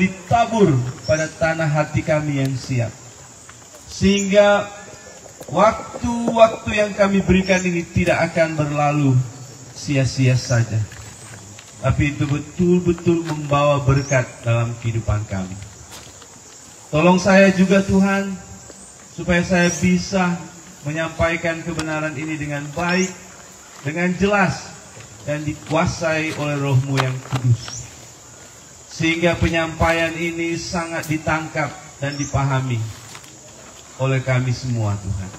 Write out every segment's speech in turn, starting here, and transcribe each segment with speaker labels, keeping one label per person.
Speaker 1: ditabur pada tanah hati kami yang siap. Sehingga waktu-waktu yang kami berikan ini tidak akan berlalu sia-sia saja. Tapi itu betul-betul membawa berkat dalam kehidupan kami. Tolong saya juga Tuhan, supaya saya bisa menyampaikan kebenaran ini dengan baik, dengan jelas, dan dikuasai oleh Roh-Mu yang kudus. Sehingga penyampaian ini sangat ditangkap dan dipahami oleh kami semua Tuhan.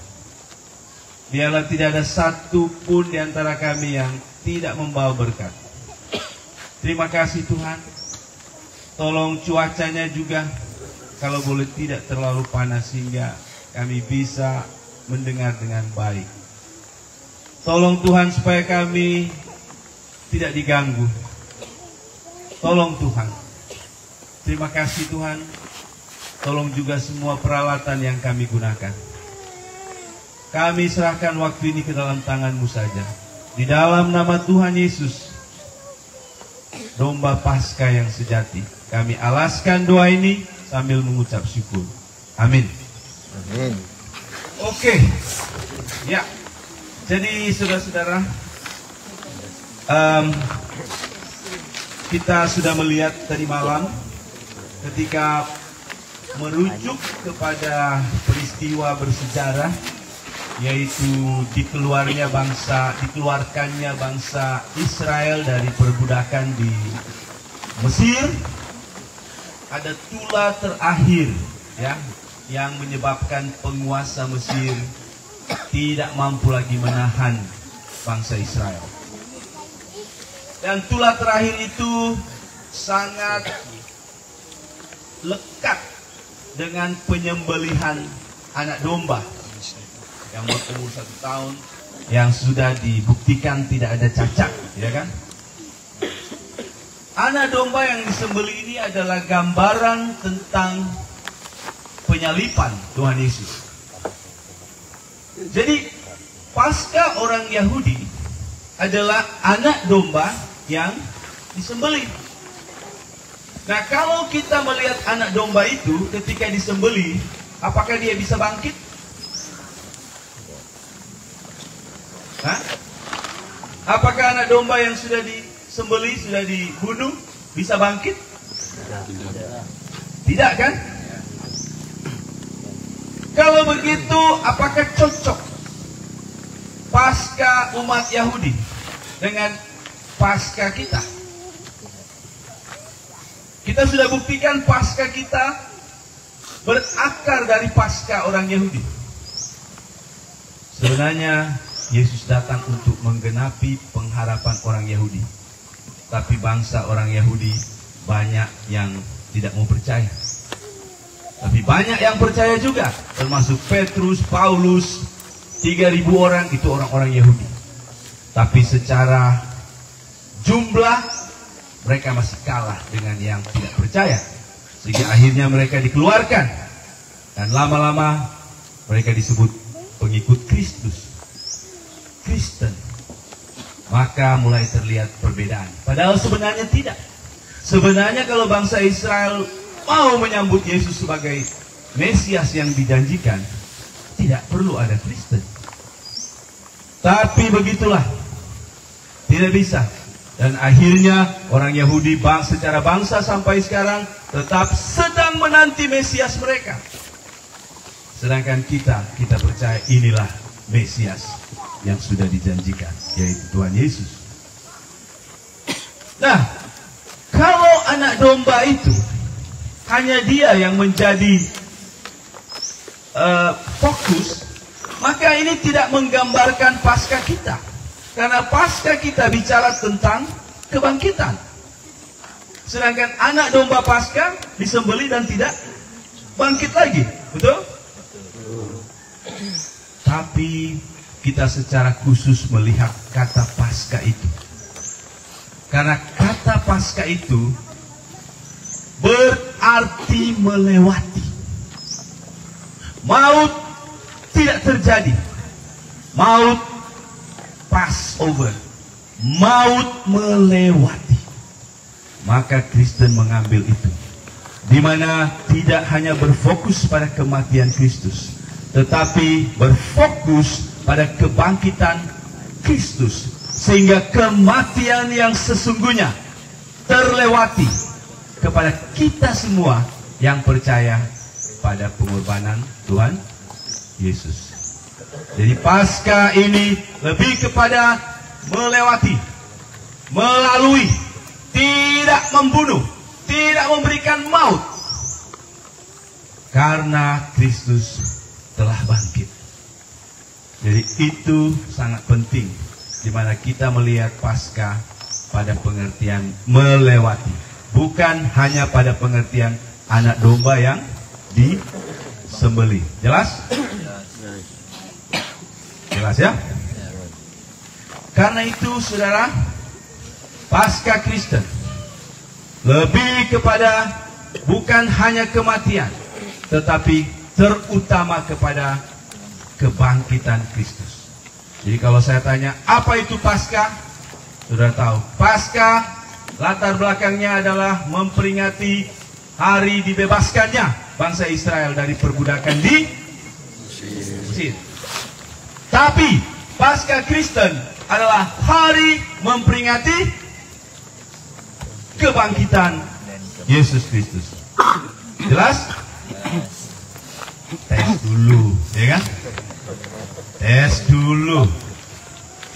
Speaker 1: Biarlah tidak ada satu pun di antara kami yang tidak membawa berkat. Terima kasih Tuhan. Tolong cuacanya juga kalau boleh tidak terlalu panas sehingga kami bisa mendengar dengan baik. Tolong Tuhan supaya kami tidak diganggu. Tolong Tuhan. Terima kasih Tuhan. Tolong juga semua peralatan yang kami gunakan. Kami serahkan waktu ini ke dalam tangan-Mu saja. Di dalam nama Tuhan Yesus, domba Paskah yang sejati, kami alaskan doa ini sambil mengucap syukur. Amin.
Speaker 2: Amin.
Speaker 1: Oke. Ya. Jadi saudara-saudara, kita sudah melihat tadi malam ketika merujuk kepada peristiwa bersejarah, yaitu dikeluarkannya bangsa Israel dari perbudakan di Mesir. Ada tula terakhir ya, yang menyebabkan penguasa Mesir tidak mampu lagi menahan bangsa Israel. Dan tula terakhir itu sangat lekat dengan penyembelihan anak domba yang berumur 1 tahun, yang sudah dibuktikan tidak ada cacat, ya kan? Anak domba yang disembelih ini adalah gambaran tentang penyalipan Tuhan Yesus. Jadi Paskah orang Yahudi adalah anak domba yang disembelih. Nah, kalau kita melihat anak domba itu ketika disembelih, apakah dia bisa bangkit? Hah? Apakah anak domba yang sudah disembelih, sudah dibunuh, bisa bangkit? Tidak kan? Kalau begitu, apakah cocok Paskah umat Yahudi dengan Paskah kita? Kita sudah buktikan Paskah kita berakar dari Paskah orang Yahudi. Sebenarnya Yesus datang untuk menggenapi pengharapan orang Yahudi. Tapi bangsa orang Yahudi banyak yang tidak mau percaya. Tapi banyak yang percaya juga, termasuk Petrus, Paulus, 3.000 orang itu orang-orang Yahudi. Tapi secara jumlah mereka masih kalah dengan yang tidak percaya. Sehingga akhirnya mereka dikeluarkan. Dan lama-lama mereka disebut pengikut Kristus, Kristen. Maka mulai terlihat perbedaan. Padahal sebenarnya tidak. Sebenarnya kalau bangsa Israel mau menyambut Yesus sebagai Mesias yang dijanjikan, tidak perlu ada Kristen. Tapi begitulah, tidak bisa. Dan akhirnya orang Yahudi secara bangsa sampai sekarang tetap sedang menanti Mesias mereka. Sedangkan kita percaya inilah Mesias yang sudah dijanjikan, yaitu Tuhan Yesus. Nah, kalau anak domba itu hanya dia yang menjadi fokus, maka ini tidak menggambarkan Paskah kita. Karena Paskah kita bicara tentang kebangkitan. Sedangkan anak domba Paskah disembelih dan tidak bangkit lagi. Betul? Tapi kita secara khusus melihat kata Paskah itu. Karena kata Paskah itu berarti melewati. Maut tidak terjadi. Maut Passover. Maut melewati. Maka Kristen mengambil itu di mana tidak hanya berfokus pada kematian Kristus, tetapi berfokus pada kebangkitan Kristus, sehingga kematian yang sesungguhnya terlewati kepada kita semua yang percaya pada pengorbanan Tuhan Yesus. Jadi Paskah ini lebih kepada melewati, melalui, tidak membunuh, tidak memberikan maut, karena Kristus telah bangkit. Jadi itu sangat penting, di mana kita melihat Paskah pada pengertian melewati, bukan hanya pada pengertian anak domba yang disembelih. Jelas? Jelas ya? Karena itu saudara, Paskah Kristen lebih kepada bukan hanya kematian, tetapi terutama kepada kebangkitan Kristus. Jadi kalau saya tanya, apa itu Paskah? Sudah tahu, Paskah latar belakangnya adalah memperingati hari dibebaskannya bangsa Israel dari perbudakan di Mesir. Tapi Paskah Kristen adalah hari memperingati kebangkitan Yesus Kristus. Jelas? Tes dulu, ya kan? Tes dulu.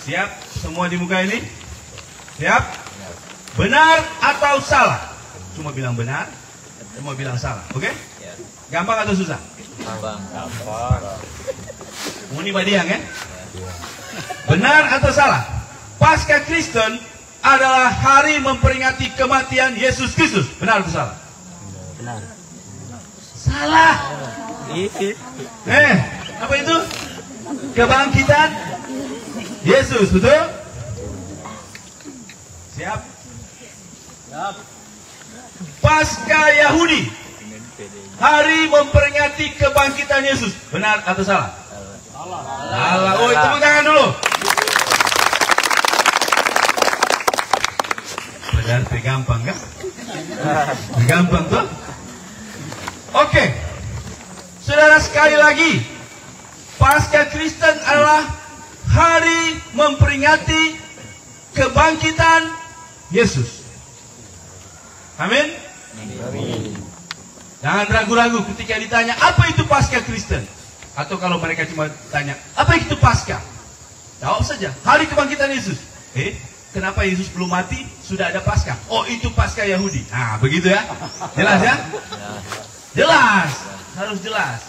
Speaker 1: Siap semua di muka ini? Siap? Benar atau salah? Cuma bilang benar, semua bilang salah. Oke? Gampang atau susah?
Speaker 2: Gampang.
Speaker 1: Muni badiang kan? Benar atau salah? Paskah Kristen adalah hari memperingati kematian Yesus Kristus. Benar atau salah?
Speaker 2: Benar.
Speaker 1: Salah. Apa itu? Kebangkitan Yesus, betul? Siap? Siap. Paskah Yahudi, hari memperingati kebangkitan Yesus. Benar atau salah? Salah. Oh, tepuk tangan dulu. Berarti gampang kan? Gampang tuh. Oke. Saudara, sekali lagi, Paskah Kristen adalah hari memperingati kebangkitan Yesus. Amin. Jangan ragu-ragu ketika ditanya apa itu Paskah Kristen. Atau kalau mereka cuma tanya, apa itu Paskah? Jawab saja, hari kebangkitan Yesus. Kenapa Yesus belum mati, sudah ada Paskah? Oh, itu Paskah Yahudi. Nah, begitu ya. Jelas ya? Jelas. Harus jelas.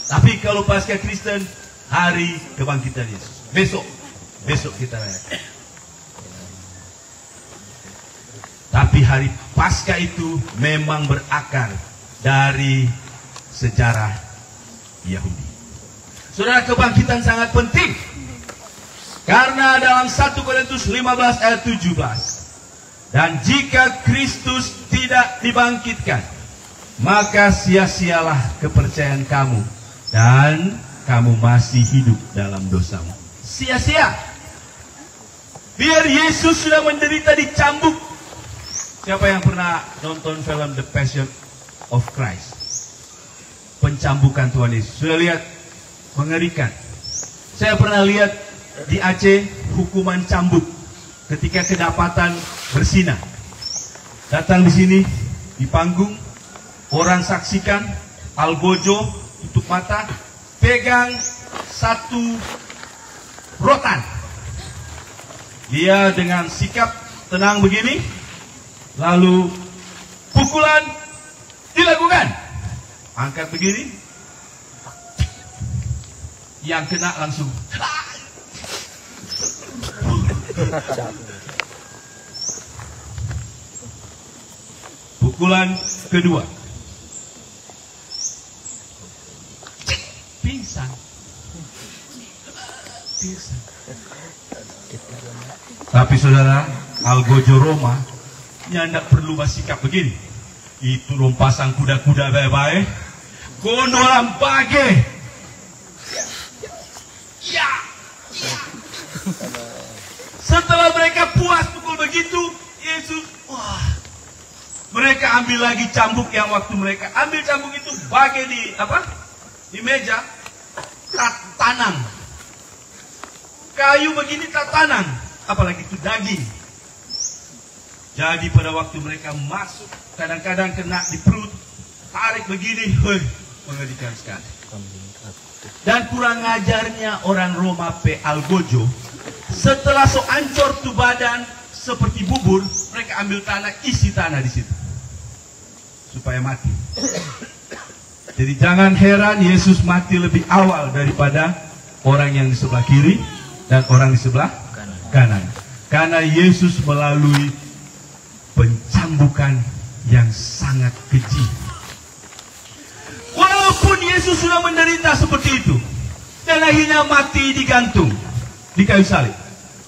Speaker 1: Tapi kalau Paskah Kristen, hari kebangkitan Yesus. Besok kita rayakan. Tapi hari Paskah itu memang berakar dari sejarah Yahudi. Saudara, kebangkitan sangat penting. Karena dalam 1 Korintus 15 ayat 17. Dan jika Kristus tidak dibangkitkan, maka sia-sialah kepercayaan kamu. Dan kamu masih hidup dalam dosamu. Sia-sia. Biar Yesus sudah menderita dicambuk. Siapa yang pernah nonton film The Passion of Christ? Pencambukan Tuhan Yesus. Sudah lihat? Mengerikan. Saya pernah lihat di Aceh hukuman cambuk ketika kedapatan bersinah. Datang di sini di panggung, orang saksikan, algojo, tutup mata, pegang satu rotan. Dia dengan sikap tenang begini, lalu pukulan dilakukan. Angkat begini, yang kena langsung. Pukulan kedua, pingsan. Tapi saudara, algojo Roma tidak perlu bersikap begini. Itu rom pasang kuda-kuda baik-baik, gondolan bage. Ya. Setelah mereka puas pukul begitu, Yesus Mereka ambil lagi cambuk yang waktu mereka ambil cambuk itu bagi di meja, tanam. Kayu begini tanam, apalagi itu daging. Jadi pada waktu mereka masuk, kadang-kadang kena di perut, tarik begini, mengerikan sekali. Dan kurang ajarnya orang Roma Algojo, setelah so ancor tu badan seperti bubur, mereka ambil tanah, isi tanah di situ supaya mati. Jadi jangan heran Yesus mati lebih awal daripada orang yang di sebelah kiri dan orang di sebelah kanan. Karena Yesus melalui pencambukan yang sangat keji. Walaupun Yesus sudah menderita seperti itu dan akhirnya mati digantung di kayu salib.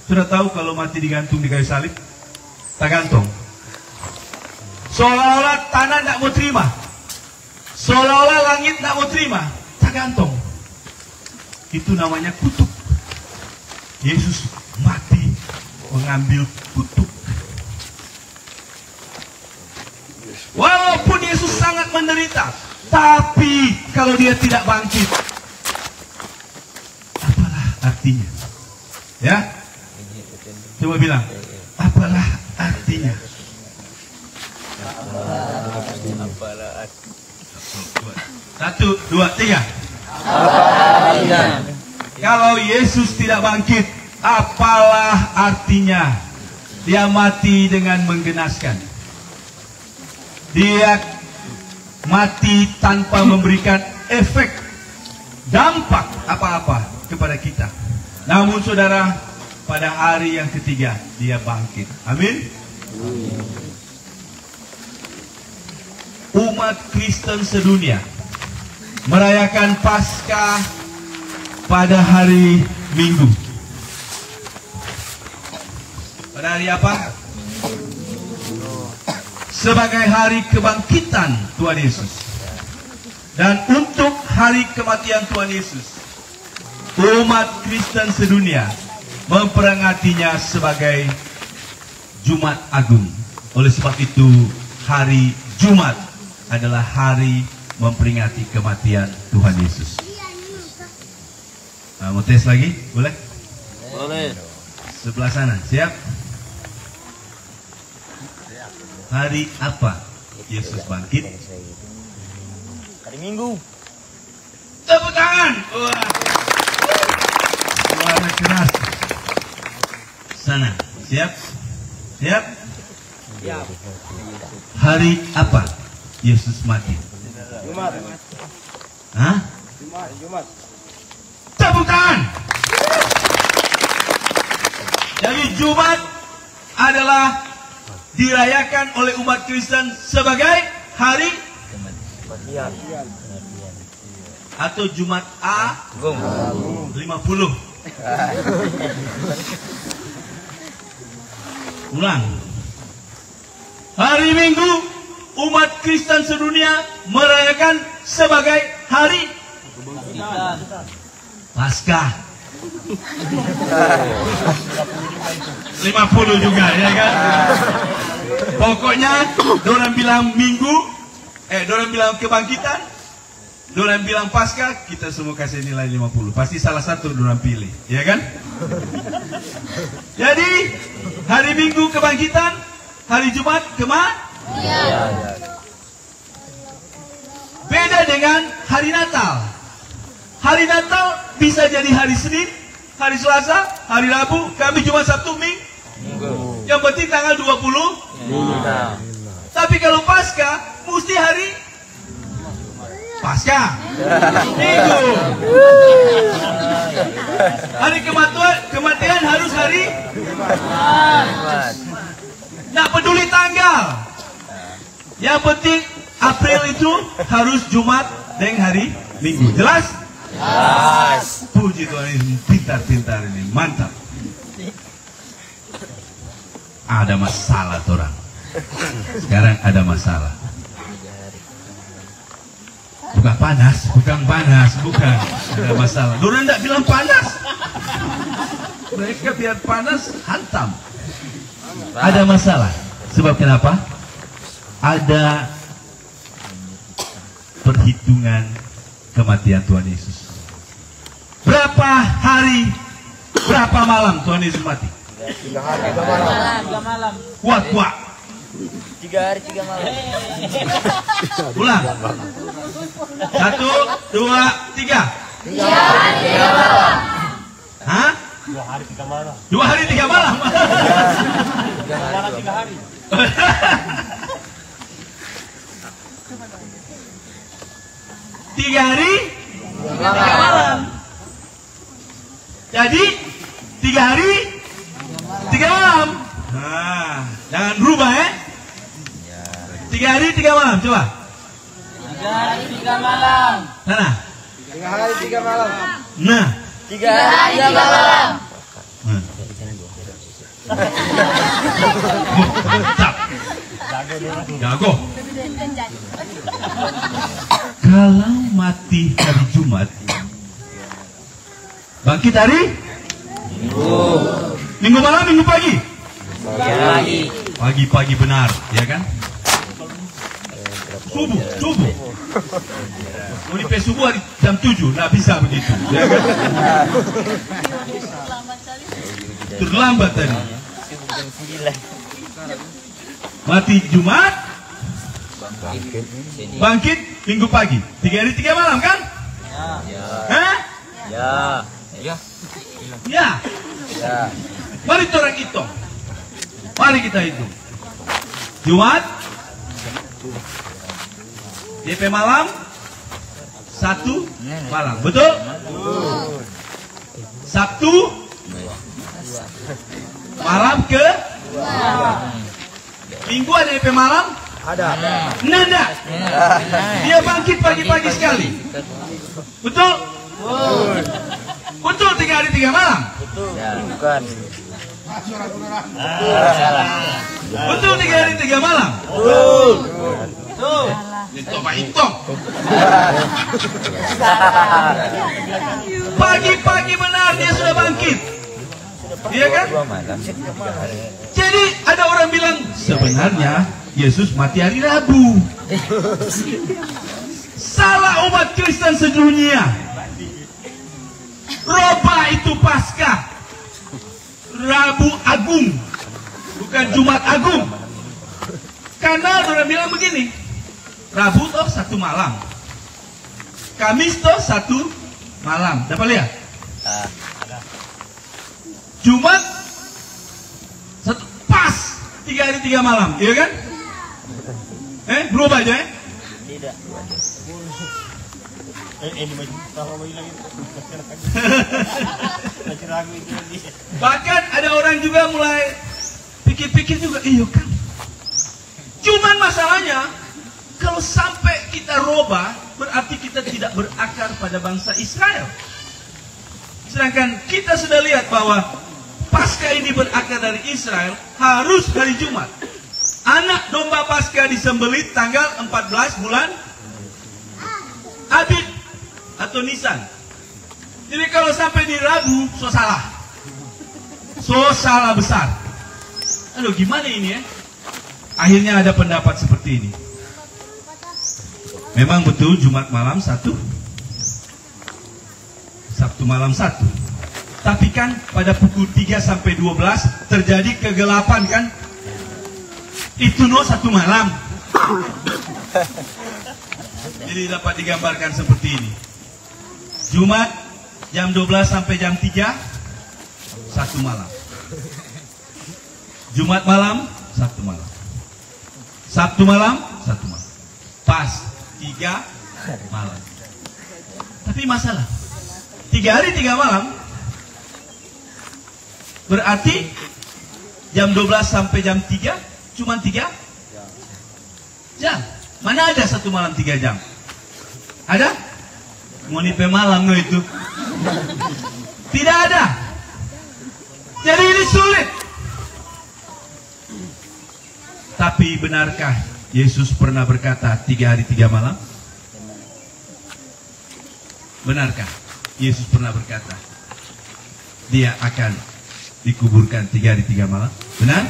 Speaker 1: Sudah tahu kalau mati digantung di kayu salib? Tak gantung. Seolah-olah tanah tidak mau terima, seolah-olah langit tidak mau terima, tak gantung. Itu namanya kutuk. Yesus mati mengambil kutuk. Walaupun Yesus sangat menderita, tapi kalau dia tidak bangkit, apalah artinya? Ya, coba bilang, apalah artinya? Satu, dua, tiga. Kalau Yesus tidak bangkit, apalah artinya? Dia mati dengan menggenaskan. Dia mati tanpa memberikan efek, dampak apa-apa kepada kita. Namun saudara, pada hari yang ketiga dia bangkit. Amin. Umat Kristen sedunia merayakan Paskah pada hari Minggu. Pada hari apa? Sebagai hari kebangkitan Tuhan Yesus. Dan untuk hari kematian Tuhan Yesus, umat Kristen sedunia memperingatinya sebagai Jumat Agung. Oleh sebab itu, hari Jumat adalah hari memperingati kematian Tuhan Yesus. Mau tes lagi? Boleh?
Speaker 2: Boleh.
Speaker 1: Sebelah sana, siap? Hari apa Yesus bangkit?
Speaker 2: Hari Minggu.
Speaker 1: Tepuk tangan. Wah. Suara keras. Sana, siap? Siap?
Speaker 2: Siap.
Speaker 1: Hari apa Yesus mati?
Speaker 2: Jumat.
Speaker 1: Hah?
Speaker 2: Jumat.
Speaker 1: Tepuk tangan. Jadi Jumat adalah dirayakan oleh umat Kristen sebagai hari
Speaker 2: Kematian.
Speaker 1: atau Jumat Agung 50. Ulang. Hari Minggu umat Kristen sedunia merayakan sebagai hari Paskah. 50 juga, ya kan? Pokoknya dorang bilang Minggu, dorang bilang kebangkitan, dorang bilang Paskah, kita semua kasih nilai 50. Pasti salah satu dorang pilih, ya kan? Jadi hari Minggu kebangkitan, hari Jumat kematian. Beda dengan hari Natal. Hari Natal bisa jadi hari Senin, hari Selasa, hari Rabu, Kamis, Jumat, Sabtu, Minggu. Yang penting tanggal 20. Tapi kalau Paskah, mesti hari Paskah. Minggu. Hari kematian harus hari. Nggak peduli tanggal. Yang penting April itu harus Jumat dan hari Minggu. Jelas?
Speaker 2: Yes.
Speaker 1: Puji Tuhan, ini pintar-pintar ini, mantap. Ada masalah orang. Sekarang ada masalah. Bukan panas. Ada masalah. Dorang tidak bilang panas. Mereka biar panas, hantam. Ada masalah. Sebab kenapa? ada perhitungan kematian Tuhan Yesus. Berapa hari, berapa malam Tuhan Yesus mati?
Speaker 2: 3 hari 3 malam.
Speaker 3: 3 malam.
Speaker 1: Kuat.
Speaker 2: 3 hari 3 malam.
Speaker 1: Ulang. 1, 2, 3.
Speaker 2: 3 hari 3 malam.
Speaker 1: Hah?
Speaker 3: 2 hari 3 malam.
Speaker 1: 2 hari 3 malam.
Speaker 3: 3 malam 3 hari.
Speaker 1: Tiga hari, 3 malam. Jadi 3 hari, 3 malam. Nah, jangan rubah ya. 3 hari 3 malam, coba.
Speaker 3: 3 hari 3 malam.
Speaker 1: Sana.
Speaker 2: 3 hari 3 malam.
Speaker 1: Nah.
Speaker 2: 3 hari 3 malam.
Speaker 1: Mantap. Jago. Kalau mati hari Jumat, bangkit hari Minggu malam, Minggu pagi. Pagi benar, ya kan? Subuh. Mau di subuh hari jam 7, nggak bisa begitu, ya kan? Terlambat tadi. Mati Jumat, bangkit Minggu pagi. 3 hari 3 malam kan? Hah? Ya. Mari orang hitung. Mari kita hitung. Jumat, DP malam, 1 malam. Betul? Sabtu malam ke Minggu ada DP malam?
Speaker 2: Ada.
Speaker 1: Nada. Dia bangkit pagi-pagi sekali. Betul? Betul 3 hari 3 malam?
Speaker 2: Bukan.
Speaker 1: Betul 3 hari 3 malam? Coba hitung. Pagi-pagi benar dia sudah bangkit. Iya kan? Jadi ada orang bilang sebenarnya Yesus mati hari Rabu. Salah umat Kristen sedunia. Roba itu Paskah. Rabu Agung, bukan Jumat Agung. Karena orang bilang begini, Rabu toh 1 malam, Kamis toh 1 malam. Dapat lihat? Jumat 1 pas 3 hari 3 malam, iya kan? Berubah aja
Speaker 2: Tidak.
Speaker 1: Bahkan ada orang juga mulai pikir-pikir juga, iya kan? Cuman masalahnya, kalau sampai kita robah, berarti kita tidak berakar pada bangsa Israel. Sedangkan kita sudah lihat bahwa Paskah ini berakar dari Israel, harus hari Jumat. Anak domba Paskah disembelih tanggal 14 bulan Abib atau Nisan. Jadi kalau sampai di Rabu, so salah besar. Aduh, gimana ini ya? Akhirnya ada pendapat seperti ini. Memang betul Jumat malam 1, Sabtu malam 1. Tapi kan pada pukul 3 sampai 12 terjadi kegelapan kan? Itu 1 malam. Jadi dapat digambarkan seperti ini. Jumat jam 12 sampai jam 3, 1 malam. Jumat malam, 1 malam. Sabtu malam, 1 malam. Pas 3 malam. Tapi masalah 3 hari 3 malam berarti jam 12 sampai jam 3 cuma 3 jam. Mana ada 1 malam 3 jam? Ada? Mau nipe malam no itu? Tidak ada. Jadi ini sulit. Tapi benarkah Yesus pernah berkata 3 hari 3 malam? Benarkah Yesus pernah berkata dia akan dikuburkan 3 hari 3 malam? Benar?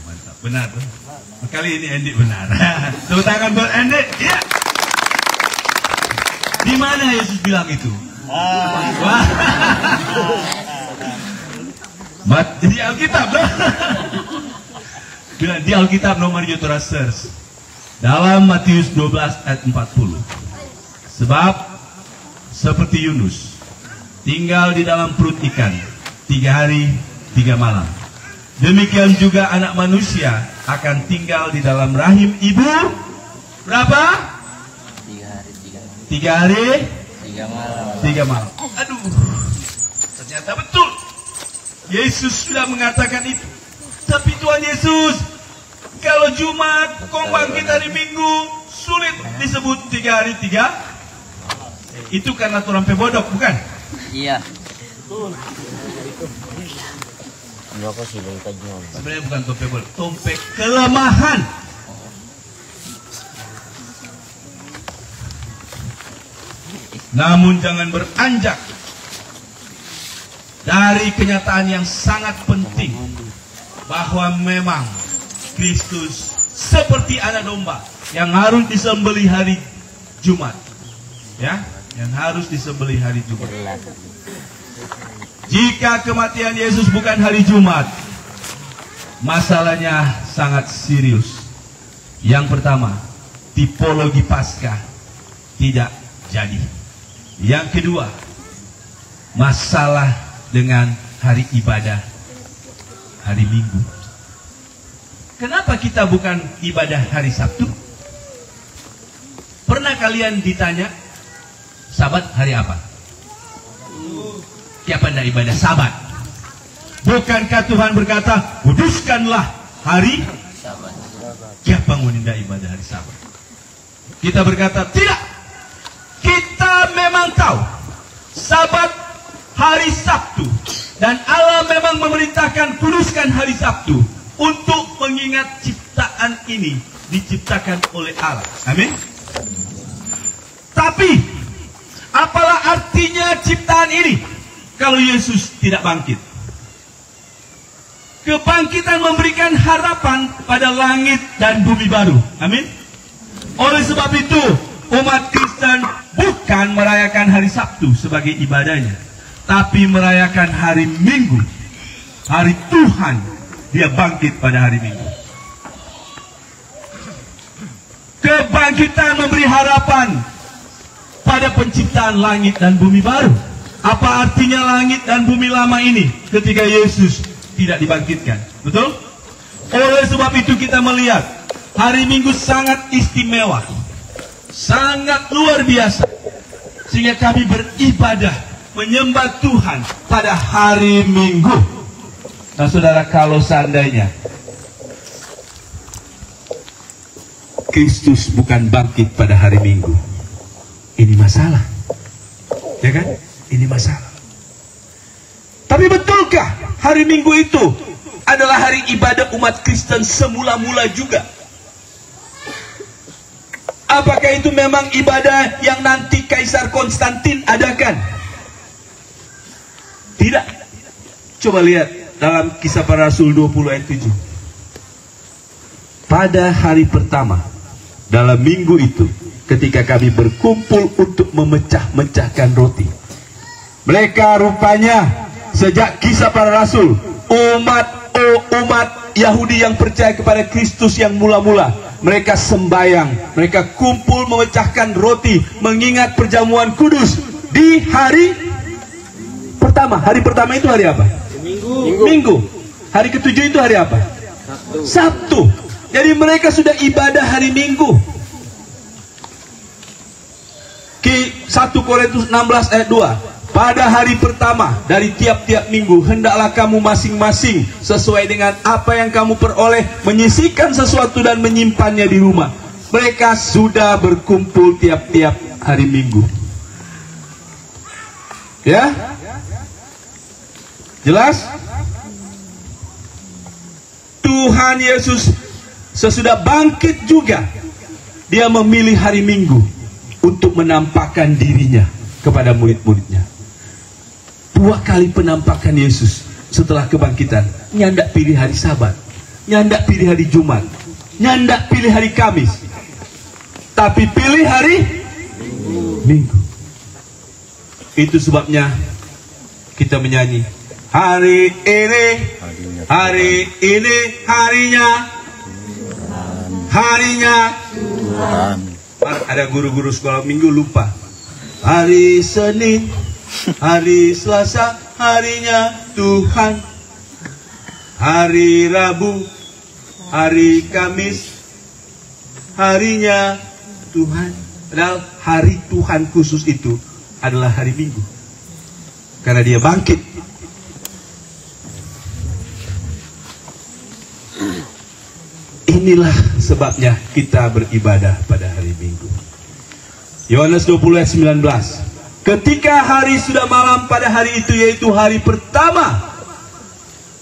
Speaker 1: Mantap. Benar. Kali ini Andy benar. Tepuk tangan buat Andy. Ya. Di mana Yesus bilang itu? Wah. Di Alkitab loh. Di Alkitab nomor Yotora search. Dalam Matius 12 ayat 40. Sebab seperti Yunus tinggal di dalam perut ikan 3 hari 3 malam. Demikian juga anak manusia akan tinggal di dalam rahim ibu. Berapa? 3 hari 3 malam. Aduh, ternyata betul. Yesus sudah mengatakan itu. Tapi Tuhan Yesus, kalau Jumat, kau bangkit hari Minggu, sulit disebut 3 hari 3. Itu karena turang pebodok, bukan?
Speaker 2: Iya.
Speaker 1: Sebenarnya bukan tompe bodok, tompe kelemahan. Namun jangan beranjak dari kenyataan yang sangat penting bahwa memang Kristus seperti anak domba yang harus disembelih hari Jumat, ya, yang harus disembelih hari Jumat. Jika kematian Yesus bukan hari Jumat, masalahnya sangat serius. Yang pertama, tipologi Paskah tidak jadi. Yang kedua, masalah dengan hari ibadah hari Minggu. Kenapa kita bukan ibadah hari Sabtu? Pernah kalian ditanya, Sabat hari apa? Siapa hendak ibadah Sabat? Bukankah Tuhan berkata, kuduskanlah hari Sabat? Siapa hendak ibadah hari Sabat? Kita berkata, tidak. Kita memang tahu Sabat hari Sabtu, dan Allah memang memerintahkan kuduskan hari Sabtu untuk mengingat ciptaan ini diciptakan oleh Allah. Amin. Tapi apalah artinya ciptaan ini kalau Yesus tidak bangkit? Kebangkitan memberikan harapan pada langit dan bumi baru. Amin. Oleh sebab itu, umat Kristen bukan merayakan hari Sabtu sebagai ibadahnya, tapi merayakan hari Minggu, hari Tuhan. Dia bangkit pada hari Minggu. Kebangkitan memberi harapan pada penciptaan langit dan bumi baru. Apa artinya langit dan bumi lama ini ketika Yesus tidak dibangkitkan? Betul? Oleh sebab itu kita melihat hari Minggu sangat istimewa, sangat luar biasa, sehingga kami beribadah menyembah Tuhan pada hari Minggu. Nah saudara, kalau seandainya Kristus bukan bangkit pada hari Minggu, ini masalah, ya kan? Ini masalah. Tapi betulkah hari Minggu itu adalah hari ibadah umat Kristen semula-mula juga? Apakah itu memang ibadah yang nanti Kaisar Konstantin adakan? Tidak. Coba lihat dalam Kisah Para Rasul 20 ayat 7. Pada hari pertama dalam minggu itu, ketika kami berkumpul untuk memecah-mecahkan roti, mereka rupanya sejak Kisah Para Rasul, umat Yahudi yang percaya kepada Kristus yang mula-mula, mereka sembahyang, mereka kumpul memecahkan roti, mengingat perjamuan kudus di hari pertama. Hari pertama itu hari apa? Minggu. Hari ketujuh itu hari apa? Sabtu. Jadi mereka sudah ibadah hari Minggu. 1 Korintus 16 ayat 2. Pada hari pertama dari tiap-tiap minggu, hendaklah kamu masing-masing sesuai dengan apa yang kamu peroleh menyisihkan sesuatu dan menyimpannya di rumah. Mereka sudah berkumpul tiap-tiap hari Minggu. Ya? Jelas? Tuhan Yesus sesudah bangkit juga, dia memilih hari Minggu untuk menampakkan dirinya kepada murid-muridnya. 2 kali penampakan Yesus setelah kebangkitan, nyandak pilih hari Sabat. nyandak pilih hari Jumat, nyandak pilih hari Kamis, tapi pilih hari Minggu. Itu sebabnya kita menyanyi, hari ini harinya Tuhan. Ada guru-guru sekolah minggu lupa. Hari Senin, hari Selasa, harinya Tuhan. Hari Rabu, hari Kamis, harinya Tuhan. Padahal hari Tuhan khusus itu adalah hari Minggu, karena dia bangkit. Inilah sebabnya kita beribadah pada hari Minggu. Yohanes 20 ayat 19. Ketika hari sudah malam pada hari itu, yaitu hari pertama,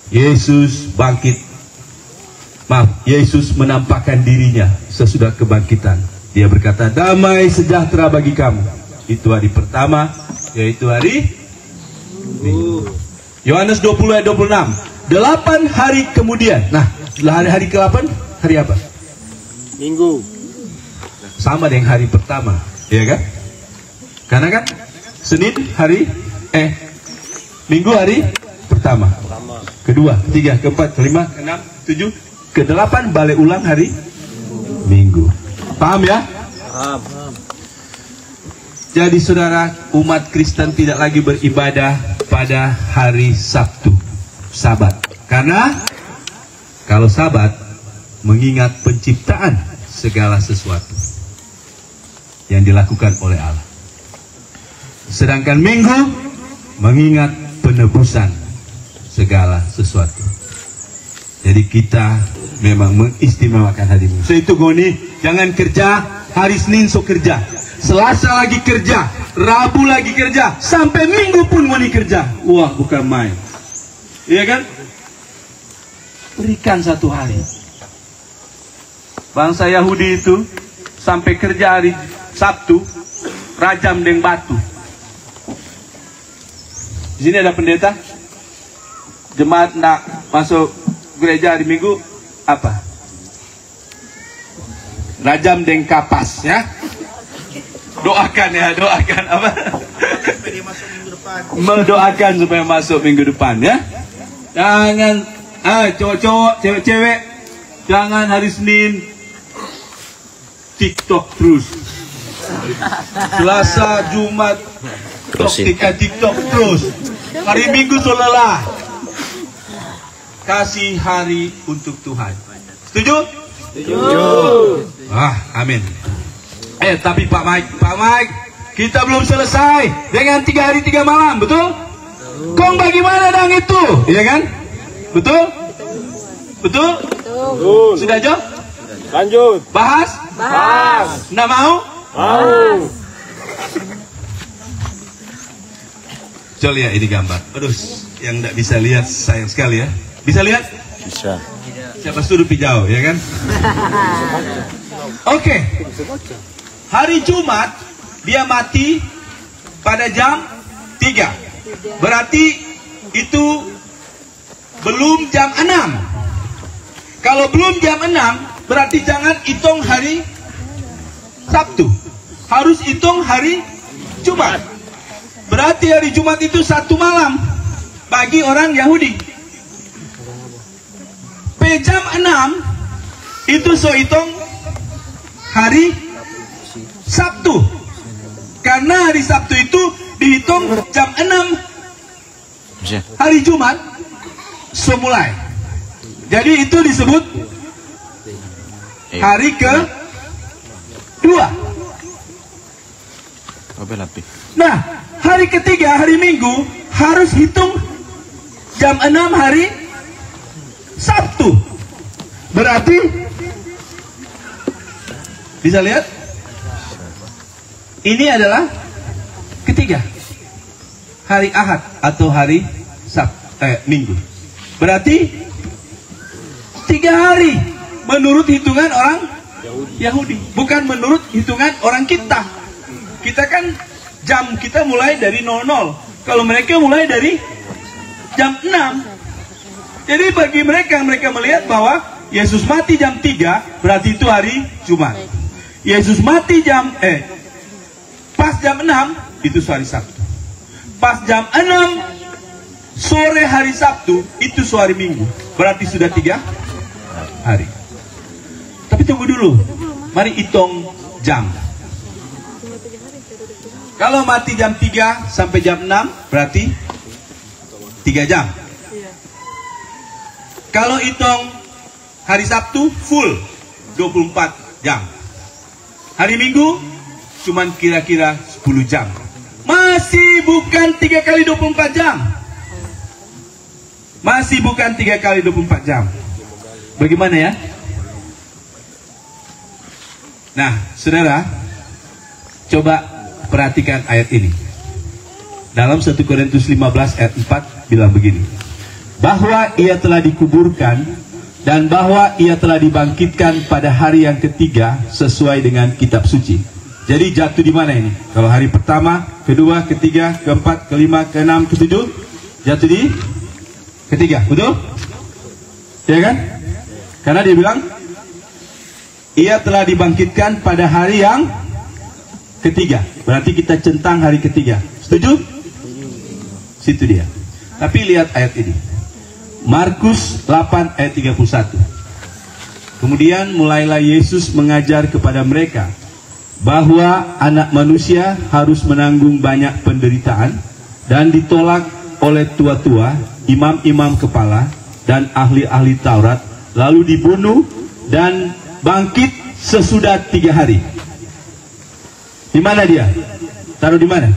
Speaker 1: Yesus bangkit. Yesus menampakkan dirinya sesudah kebangkitan. Dia berkata, damai sejahtera bagi kamu. Itu hari pertama, yaitu hari Minggu. Yohanes 20 ayat 26. 8 hari kemudian. Nah, setelah hari ke-8, hari apa?
Speaker 3: Minggu.
Speaker 1: Sama dengan hari pertama, ya kan? Karena kan Senin hari Minggu hari pertama, kedua, ketiga, keempat, kelima, keenam, ketujuh, ke-8 balik ulang hari Minggu. Paham ya?
Speaker 3: Paham.
Speaker 1: Jadi saudara, umat Kristen tidak lagi beribadah pada hari Sabtu, Sabat. Karena kalau Sabat mengingat penciptaan segala sesuatu yang dilakukan oleh Allah. Sedangkan Minggu mengingat penebusan segala sesuatu. Jadi kita memang mengistimewakan hari Minggu. So itu Goni, jangan kerja, hari Senin so kerja, Selasa lagi kerja, Rabu lagi kerja, sampai Minggu pun Goni kerja. Wah, bukan main. Iya kan? Berikan satu hari. Bangsa Yahudi itu sampai kerja hari Sabtu, rajam dengan batu. Di sini ada pendeta, jemaat nak masuk gereja hari Minggu, apa? Rajam dengan kapas, ya. Doakan ya, doakan apa? Mendoakan supaya masuk minggu depan, ya. Jangan, cowok-cowok, cewek-cewek, jangan hari Senin TikTok terus. Selasa, Jumat, TikTok terus. Hari Minggu so lelah. Kasih hari untuk Tuhan. Setuju?
Speaker 3: Setuju.
Speaker 1: Amin. Tapi Pak Mike, kita belum selesai dengan 3 hari 3 malam, betul? Kong bagaimana dang itu? Iya kan? Betul? Betul? Sudah jawab?
Speaker 3: Lanjut.
Speaker 1: Bahas? Nggak mau?
Speaker 3: Mau.
Speaker 1: Coba lihat ini gambar. Aduh, yang nggak bisa lihat sayang sekali ya. Bisa lihat?
Speaker 3: Bisa.
Speaker 1: Siapa suruh jauh, ya kan? Oke. Hari Jumat dia mati pada jam 3. Berarti itu belum jam 6. Kalau belum jam 6, berarti jangan hitung hari Sabtu. Harus hitung hari Jumat. Berarti hari Jumat itu 1 malam bagi orang Yahudi. Jam 6 itu so hitung hari Sabtu. Karena hari Sabtu itu dihitung jam 6 hari Jumat semulai. Jadi itu disebut hari ke-2. Nah, hari ketiga, hari Minggu harus hitung jam 6 hari Sabtu. Berarti bisa lihat ini adalah ketiga, hari Ahad atau hari Minggu. Berarti 3 hari menurut hitungan orang Yahudi, bukan menurut hitungan orang kita. Kita kan jam kita mulai dari 00. Kalau mereka mulai dari jam 6. Jadi bagi mereka melihat bahwa Yesus mati jam 3, berarti itu hari Jumat. Yesus mati pas jam 6, itu hari Sabtu. Pas jam 6 sore hari Sabtu, itu hari Minggu. Berarti sudah 3 hari. Tapi tunggu dulu, mari hitung jam. Kalau mati jam 3 sampai jam 6, berarti 3 jam. Kalau hitung hari Sabtu, full 24 jam. Hari Minggu, cuman kira-kira 10 jam. Masih bukan 3 kali 24 jam. Masih bukan 3 kali 24 jam. Bagaimana ya? Nah, saudara, coba perhatikan ayat ini. Dalam 1 Korintus 15 ayat 4 bilang begini. Bahwa ia telah dikuburkan dan bahwa ia telah dibangkitkan pada hari yang ketiga sesuai dengan kitab suci. Jadi jatuh di mana ini? Kalau hari pertama, kedua, ketiga, keempat, kelima, keenam, ketujuh, jatuh di ketiga, betul? Ya kan? Karena dia bilang ia telah dibangkitkan pada hari yang ketiga. Berarti kita centang hari ketiga. Setuju? Situ dia. Tapi lihat ayat ini. Markus 8 ayat 31. Kemudian mulailah Yesus mengajar kepada mereka bahwa anak manusia harus menanggung banyak penderitaan dan ditolak oleh tua-tua, imam-imam kepala dan ahli-ahli Taurat, lalu dibunuh dan bangkit sesudah 3 hari. Di mana dia? Taruh di mana?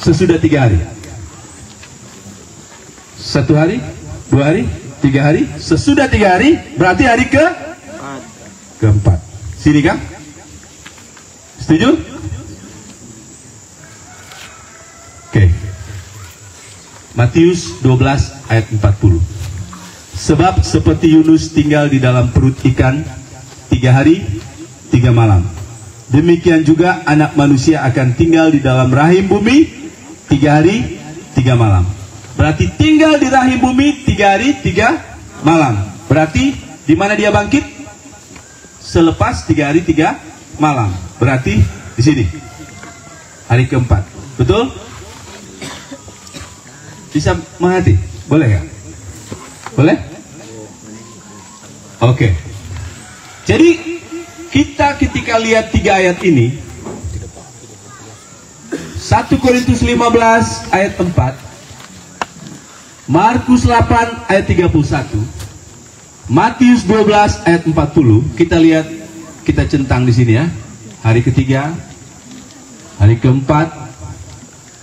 Speaker 1: Sesudah 3 hari. 1 hari, 2 hari, 3 hari. Sesudah 3 hari berarti hari keempat. Sini kan? Setuju? Oke. Matius 12 ayat 40. Sebab seperti Yunus tinggal di dalam perut ikan 3 hari 3 malam, demikian juga anak manusia akan tinggal di dalam rahim bumi 3 hari 3 malam. Berarti tinggal di rahim bumi 3 hari 3 malam. Berarti di mana dia bangkit? Selepas 3 hari 3 malam. Berarti di sini hari keempat. Betul? Bisa mengerti? Boleh ya? Boleh? Oke. Jadi kita ketika lihat 3 ayat ini, 1 Korintus 15 ayat 4, Markus 8 ayat 31, Matius 12 ayat 40, kita lihat, kita centang di sini ya. Hari ketiga, hari keempat,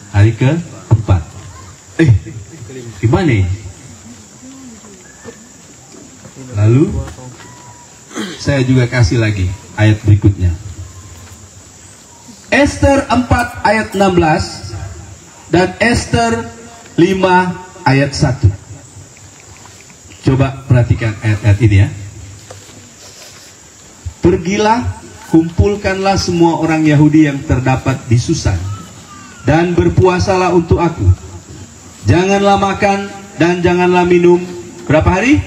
Speaker 1: hari keempat. Gimana ini? Lalu saya juga kasih lagi ayat berikutnya. Ester 4 ayat 16 dan Ester 5 ayat 1. Coba perhatikan ayat-ayat ini ya. Pergilah, kumpulkanlah semua orang Yahudi yang terdapat di Susan dan berpuasalah untuk aku. Janganlah makan dan janganlah minum. Berapa hari?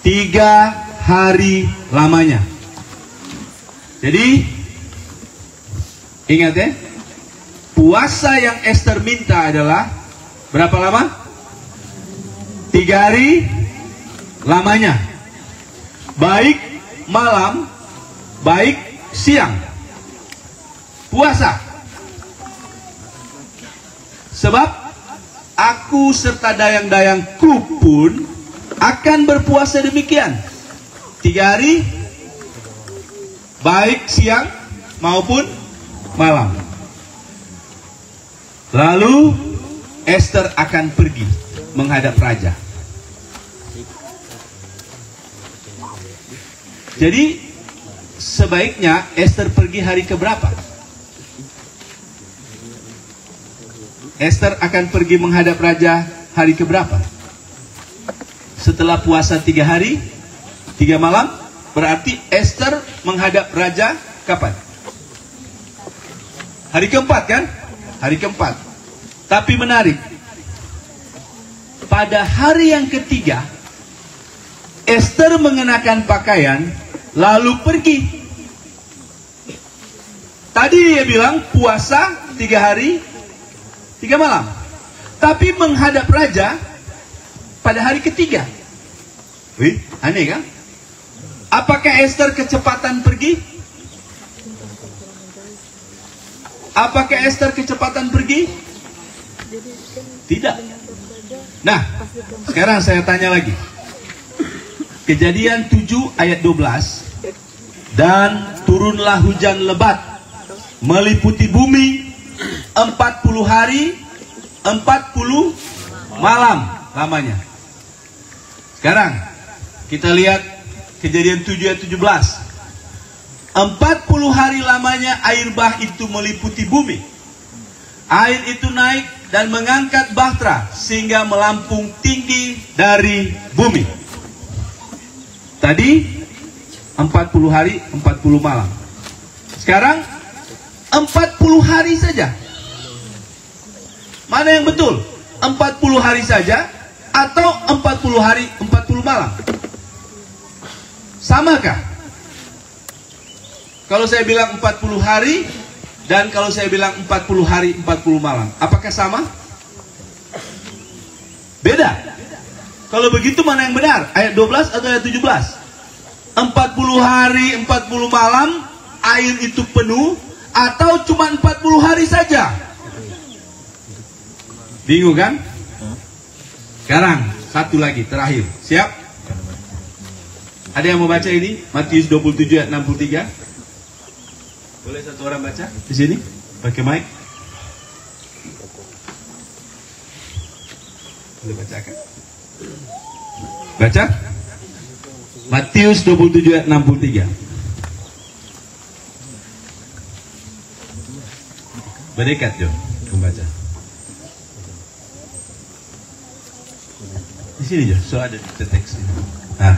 Speaker 1: 3 hari lamanya. Jadi ingat ya, puasa yang Ester minta adalah berapa lama? 3 hari lamanya. Baik malam, baik siang. Puasa. Sebab aku serta dayang-dayangku pun akan berpuasa demikian. 3 hari, baik siang maupun malam. Lalu Ester akan pergi menghadap raja. Jadi sebaiknya Ester pergi hari keberapa? Ester akan pergi menghadap raja hari keberapa? Setelah puasa 3 hari 3 malam, berarti Ester menghadap raja kapan? Hari keempat kan? Hari keempat. Tapi menarik, pada hari yang ketiga, Esther mengenakan pakaian lalu pergi. Tadi dia bilang puasa 3 hari 3 malam, tapi menghadap raja pada hari ketiga. Wih, aneh kan? Apakah Esther kecepatan pergi? Apakah Esther kecepatan pergi? Tidak. Nah, sekarang saya tanya lagi. Kejadian 7 ayat 12. Dan turunlah hujan lebat meliputi bumi 40 hari 40 malam lamanya. Sekarang kita lihat Kejadian 7 ayat 17. 40 hari lamanya air bah itu meliputi bumi. Air itu naik dan mengangkat bahtera sehingga melampung tinggi dari bumi. Tadi 40 hari 40 malam. Sekarang 40 hari saja. Mana yang betul? 40 hari saja atau 40 hari 40 malam? Samakah? Kalau saya bilang 40 hari dan kalau saya bilang 40 hari 40 malam, apakah sama? Beda. Kalau begitu mana yang benar? Ayat 12 atau ayat 17? 40 hari 40 malam air itu penuh atau cuma 40 hari saja? Bingung kan? Sekarang satu lagi terakhir. Siap? Ada yang mau baca ini? Matius 27 ayat 63. Boleh satu orang baca di sini? Pakai mic. Boleh bacakan? Baca? Matius 27 ayat 63. Berdekat Jo, membaca. Di sini Jo, so ada teks ini. Nah.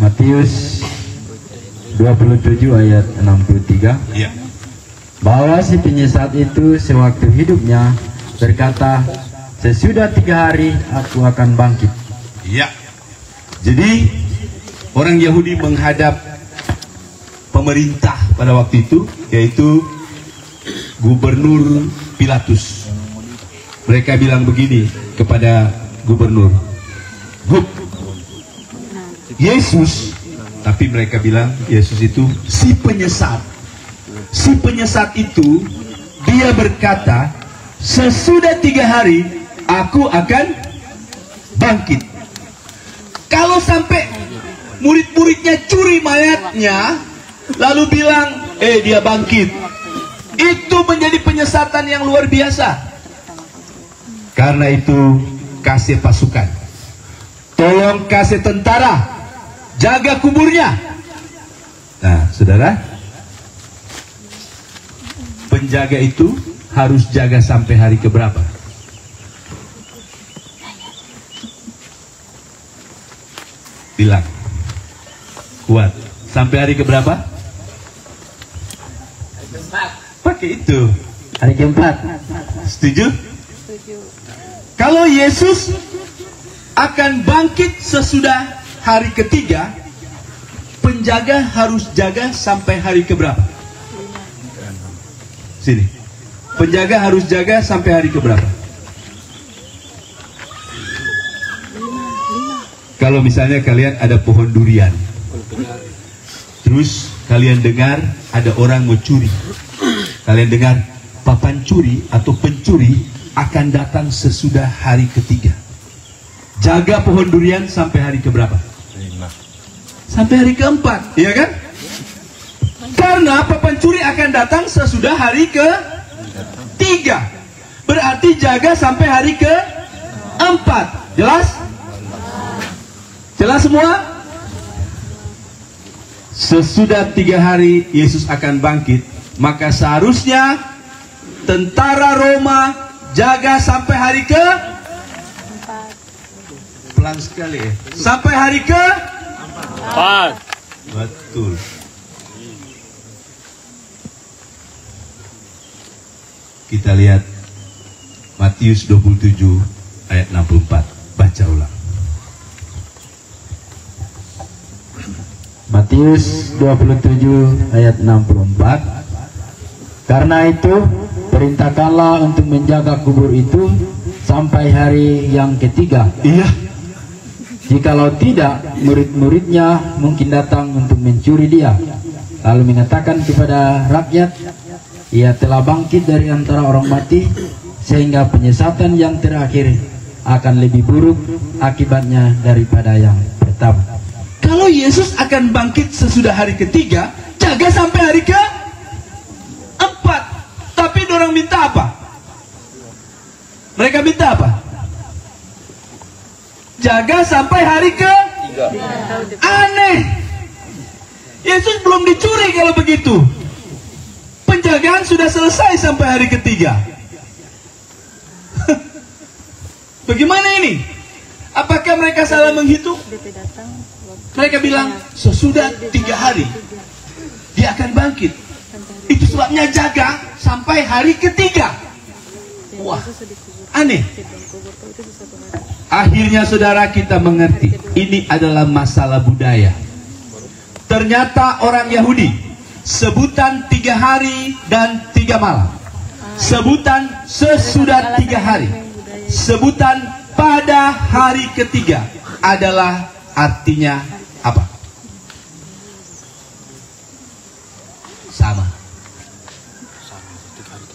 Speaker 4: Matius 27 ayat 63.
Speaker 1: Iya.
Speaker 4: Bahwa si penyesat itu sewaktu hidupnya berkata, sesudah 3 hari aku akan bangkit.
Speaker 1: Iya. Jadi orang Yahudi menghadap pemerintah pada waktu itu, yaitu Gubernur Pilatus. Mereka bilang begini kepada gubernur, Gub, Yesus, tapi mereka bilang Yesus itu si penyesat. Si penyesat itu dia berkata, sesudah 3 hari aku akan bangkit. Kalau sampai murid-muridnya curi mayatnya lalu bilang, dia bangkit, itu menjadi penyesatan yang luar biasa. Karena itu kasih pasukan, tolong kasih tentara jaga kuburnya. Nah, saudara, penjaga itu harus jaga sampai hari keberapa? Bilang kuat. Sampai hari keberapa? Pakai itu.
Speaker 4: Hari keempat.
Speaker 1: Setuju? Kalau Yesus akan bangkit sesudah hari ketiga, penjaga harus jaga sampai hari keberapa? Sini. Penjaga harus jaga sampai hari keberapa? Kalau misalnya kalian ada pohon durian, terus kalian dengar ada orang mau curi, kalian dengar papan curi atau pencuri akan datang sesudah hari ketiga. Jaga pohon durian sampai hari keberapa? Sampai hari keempat, iya kan? Karena papan curi akan datang sesudah hari ketiga. Berarti jaga sampai hari keempat. Jelas? Jelas semua? Sesudah 3 hari Yesus akan bangkit, maka seharusnya tentara Roma jaga sampai hari pelan sekali ya. Sampai hari
Speaker 3: Empat.
Speaker 1: betul. Kita lihat Matius Matius 27 ayat 64. Baca ulang.
Speaker 4: Matius 27 ayat 64. Karena itu perintahkanlah untuk menjaga kubur itu sampai hari yang ketiga.
Speaker 1: Iya.
Speaker 4: Jikalau tidak, murid-muridnya mungkin datang untuk mencuri dia, lalu mengatakan kepada rakyat, ia telah bangkit dari antara orang mati, sehingga penyesatan yang terakhir akan lebih buruk akibatnya daripada yang pertama.
Speaker 1: Kalau Yesus akan bangkit sesudah hari ketiga, jaga sampai hari ke-4. Tapi dorang minta apa? Mereka minta apa? Jaga sampai hari ke-3. Aneh. Yesus belum dicuri kalau begitu. Penjagaan sudah selesai sampai hari ketiga. Bagaimana ini? Apakah mereka salah menghitung? Mereka bilang sesudah 3 hari dia akan bangkit. Itu sebabnya jaga sampai hari ketiga. Wah, aneh. Akhirnya saudara kita mengerti, ini adalah masalah budaya. Ternyata orang Yahudi sebutan 3 hari dan 3 malam, sebutan sesudah 3 hari, sebutan pada hari ketiga adalah artinya apa?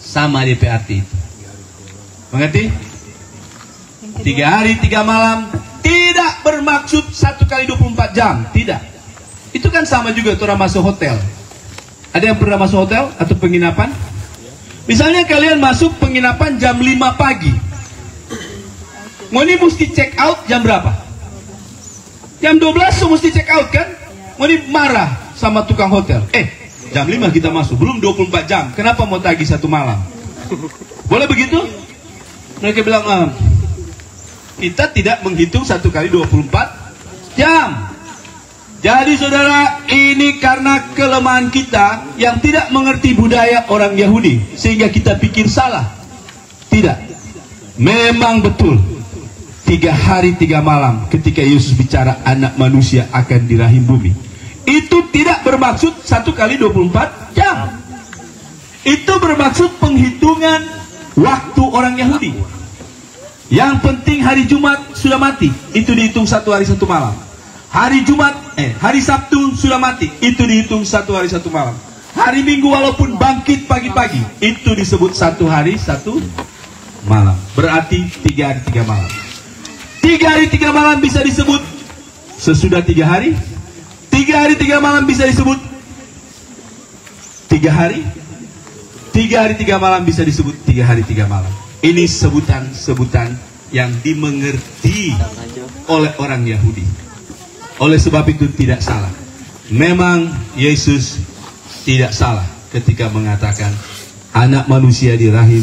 Speaker 1: Sama DP arti itu. Mengerti? 3 hari 3 malam tidak bermaksud 1 kali 24 jam. Tidak. Itu kan sama juga orang masuk hotel. Ada yang pernah masuk hotel atau penginapan? Misalnya kalian masuk penginapan jam 5 pagi. Ngoni mesti check out jam berapa? Jam 12 so mesti check out kan? Ngoni marah sama tukang hotel. Jam 5 kita masuk, belum 24 jam. Kenapa mau tagih 1 malam? Boleh begitu? Mereka bilang, kita tidak menghitung 1 kali 24 jam. Jadi saudara, ini karena kelemahan kita yang tidak mengerti budaya orang Yahudi, sehingga kita pikir salah. Tidak. Memang betul 3 hari 3 malam ketika Yesus bicara anak manusia akan di rahim bumi, itu tidak bermaksud 1 kali 24 jam. Itu bermaksud penghitungan waktu orang Yahudi. Yang penting hari Jumat sudah mati, itu dihitung 1 hari 1 malam. Hari Sabtu sudah mati, itu dihitung 1 hari 1 malam. Hari Minggu walaupun bangkit pagi-pagi, itu disebut 1 hari 1 malam. Berarti 3 hari 3 malam. 3 hari 3 malam bisa disebut sesudah 3 hari. 3 hari 3 malam bisa disebut 3 hari. 3 hari 3 malam bisa disebut 3 hari 3 malam. Ini sebutan-sebutan yang dimengerti oleh orang Yahudi. Oleh sebab itu tidak salah. Memang Yesus tidak salah ketika mengatakan anak manusia di rahim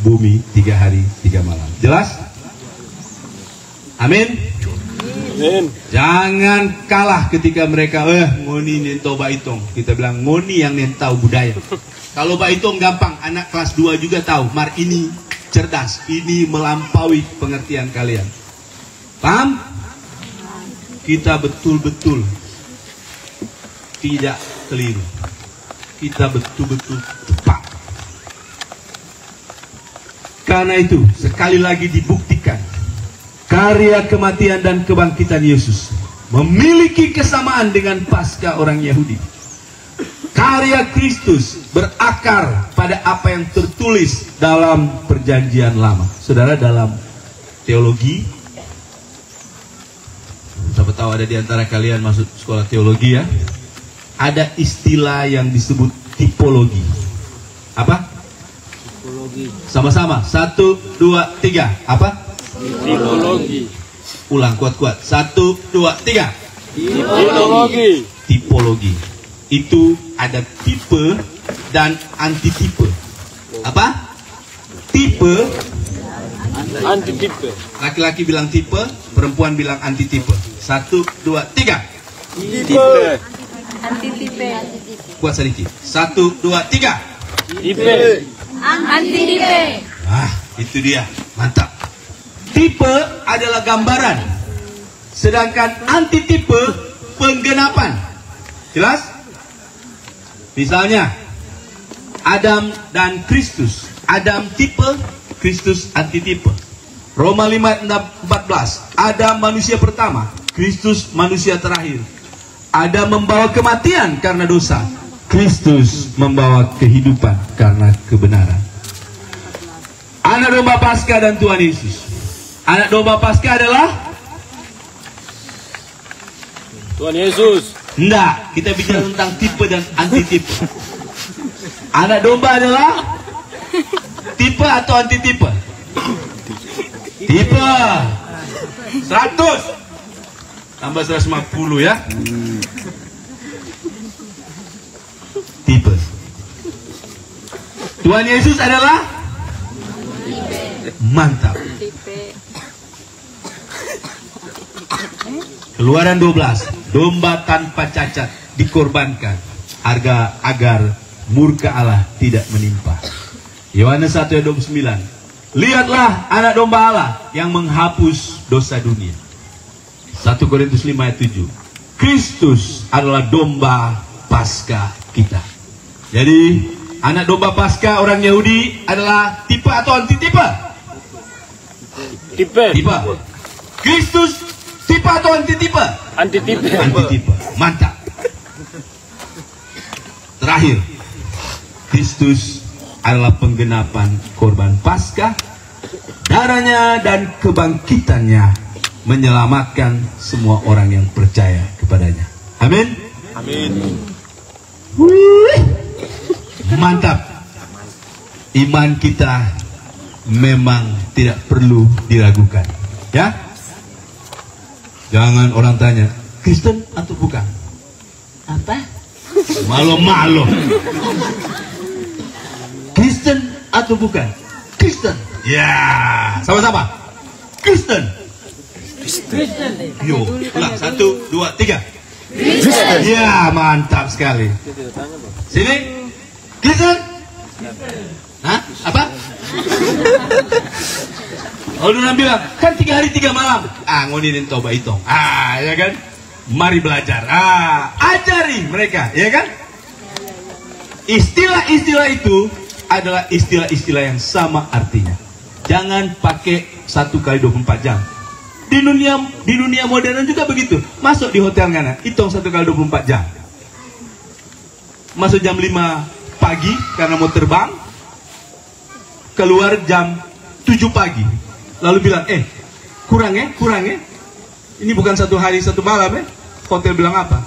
Speaker 1: bumi 3 hari 3 malam. Jelas? Amin.
Speaker 3: Amin.
Speaker 1: Jangan kalah ketika mereka ngoni nentau baitong. Kita bilang ngoni yang nentau budaya. Kalau baitong gampang, anak kelas 2 juga tahu. Mar ini cerdas, ini melampaui pengertian kalian. Paham? Kita betul-betul tidak keliru. Kita betul-betul tepat. Karena itu sekali lagi dibuktikan karya kematian dan kebangkitan Yesus memiliki kesamaan dengan Paskah orang Yahudi. Karya Kristus berakar pada apa yang tertulis dalam perjanjian lama. Saudara, dalam teologi, siapa tahu ada di antara kalian masuk sekolah teologi ya, ada istilah yang disebut tipologi. Apa? Tipologi. Sama-sama. 1, 2, 3. Apa?
Speaker 3: Tipologi.
Speaker 1: Ulang kuat-kuat. 1, 2, 3.
Speaker 3: Tipologi.
Speaker 1: Tipologi. Itu ada tipe dan antitipe. Apa? Tipe.
Speaker 3: Antitipe.
Speaker 1: Laki-laki bilang tipe, perempuan bilang antitipe. 1, 2, 3.
Speaker 3: Tipe.
Speaker 5: Antitipe.
Speaker 1: Kuat sedikit. 1, 2, 3.
Speaker 3: Tipe.
Speaker 5: Antitipe.
Speaker 1: Ah, itu dia. Mantap. Tipe adalah gambaran, sedangkan antitipe penggenapan. Jelas? Misalnya Adam dan Kristus. Adam tipe, Kristus antitipe. Roma 5:14. Adam manusia pertama, Kristus manusia terakhir. Adam membawa kematian karena dosa, Kristus membawa kehidupan karena kebenaran. Anak domba Paskah dan Tuhan Yesus. Anak domba Paskah adalah
Speaker 3: Tuhan Yesus.
Speaker 1: enggak, kita bicara tentang tipe dan antitipe. Anak domba adalah tipe atau antitipe? Tipe. 100 tambah 150 ya. Tipe. Tuhan Yesus adalah mantap. Keluaran 12, domba tanpa cacat dikorbankan agar murka Allah tidak menimpa. Yohanes 1:29. Lihatlah anak domba Allah yang menghapus dosa dunia. 1 Korintus 5:7. Kristus adalah domba Paskah kita. Jadi anak domba Paskah orang Yahudi adalah tipe atau antitipe?
Speaker 3: Tipe.
Speaker 1: Tipe. Kristus tipe atau antitipe?
Speaker 3: Antitipe.
Speaker 1: Antitipe. Mantap. Terakhir, Kristus adalah penggenapan korban Paskah. Darahnya dan kebangkitannya menyelamatkan semua orang yang percaya kepadanya. Amin.
Speaker 3: Amin.
Speaker 1: Wih, mantap. Iman kita memang tidak perlu diragukan. Ya. Jangan orang tanya, Kristen atau bukan? Apa? Malu-malu. Kristen atau bukan? Kristen. Ya, sama-sama. Kristen. Yo, ulang 1, 2, 3. Kristen. Ya, mantap sekali. Sini. Kristen. Hah? Apa? Orang bilang, kan 3 hari 3 malam. Ngoninin toba itu. Ya kan? Mari belajar. Ajari mereka, ya kan? Istilah-istilah itu adalah istilah-istilah yang sama artinya. Jangan pakai 1 kali 24 jam. Di dunia modern juga begitu. Masuk di hotel ngana, hitung 1 kali 24 jam. Masuk jam 5 pagi karena mau terbang. Keluar jam 7 pagi. Lalu bilang, kurang ya. Ini bukan 1 hari 1 malam ya. Hotel bilang apa?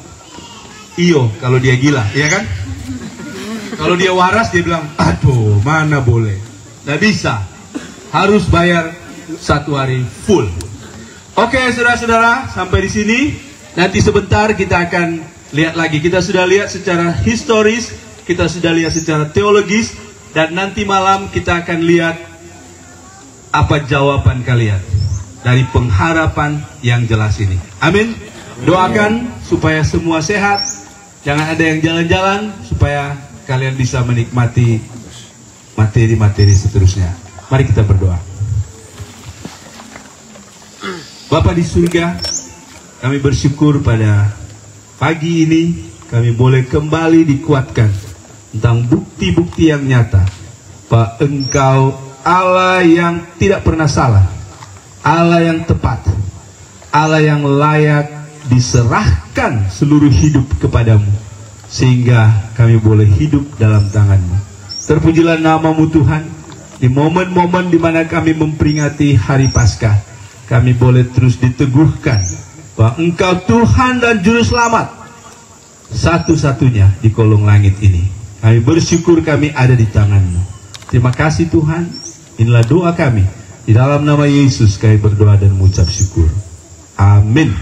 Speaker 1: Iyo, kalau dia gila, ya kan? Kalau dia waras, dia bilang, aduh, mana boleh. Nggak bisa. Harus bayar 1 hari full. Oke, saudara-saudara, sampai di sini. Nanti sebentar kita akan lihat lagi. Kita sudah lihat secara historis, kita sudah lihat secara teologis, dan nanti malam kita akan lihat apa jawaban kalian dari pengharapan yang jelas ini. Amin. Doakan supaya semua sehat. Jangan ada yang jalan-jalan, supaya kalian bisa menikmati materi-materi seterusnya. Mari kita berdoa. Bapa di surga, kami bersyukur pada pagi ini kami boleh kembali dikuatkan tentang bukti-bukti yang nyata bahwa Engkau Allah yang tidak pernah salah, Allah yang tepat, Allah yang layak diserahkan seluruh hidup kepadamu, sehingga kami boleh hidup dalam tangan-Mu. Terpujilah nama-Mu Tuhan. Di momen-momen di mana kami memperingati hari Paskah, kami boleh terus diteguhkan bahwa Engkau Tuhan dan Juru Selamat satu-satunya di kolong langit ini. Kami bersyukur kami ada di tangan-Mu. Terima kasih Tuhan. Inilah doa kami. Di dalam nama Yesus kami berdoa dan mengucap syukur. Amin.